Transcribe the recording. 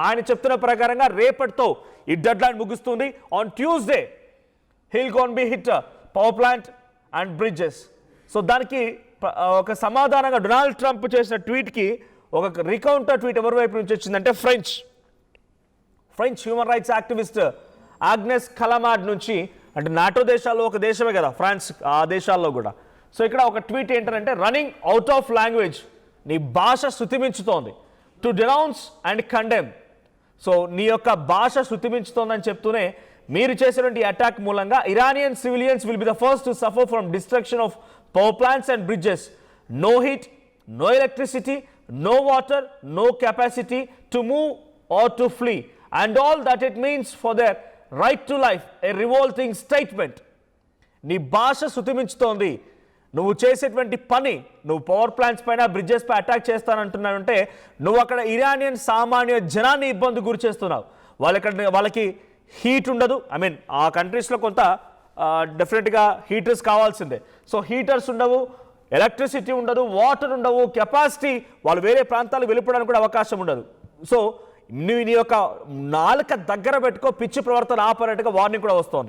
ఆయన చెప్తున్న ప్రకారంగా రేపటితో ఈ డెడ్ లైన్ ముగుస్తుంది. On Tuesday he'll gonna be hit power plant and bridges. So దానికి ఒక సమాధానంగా డొనాల్డ్ ట్రంప్ చేసిన ట్వీట్కి ఒక రికౌంటర్ ట్వీట్ ఎవరి వైపు నుంచి వచ్చిందంటే French human rights activist Agnes Callamard నుంచి. అంటే నాటో దేశాల్లో ఒక దేశమే కదా ఫ్రాన్స్, ఆ దేశాల్లో కూడా. సో ఇక్కడ ఒక ట్వీట్ ఏంటంటే రన్నింగ్ అవుట్ ఆఫ్ లాంగ్వేజ్, నీ భాష శృతిమించుతోంది, to denounce and condemn. So నీ యొక్క భాష శృతిమించుతోందని చెప్తూనే మీరు చేసినటువంటి అటాక్ మూలంగా Iranian civilians will be the first to suffer from destruction of power plants and bridges. No heat, no electricity, no water, no capacity to move or to flee, and all that it means for their right to life, a revolting statement. నీ భాష శృతిమించుతోంది, నువ్వు చేసేటువంటి పని, నువ్వు power plants పైన bridges పై attack చేస్తానంటున్నావంటే నువ్వు అక్కడ Iranian సామాన్య జనాన్ని ఇబ్బంది గురి చేస్తున్నావు. వాళ్ళకి హీట్ ఉండదు. ఐ మీన్ ఆ కంట్రీస్లో కొంత డెఫినెట్గా హీటర్స్ కావాల్సిందే. సో హీటర్స్ ఉండవు, ఎలక్ట్రిసిటీ ఉండదు, వాటర్ ఉండవు, కెపాసిటీ, వాళ్ళు వేరే ప్రాంతాలకు వెళ్ళిపోవడానికి కూడా అవకాశం ఉండదు. సో నీ యొక్క నాలుక దగ్గర పెట్టుకో, పిచ్చి ప్రవర్తన ఆపరేట్గా వార్నింగ్ కూడా వస్తోంది.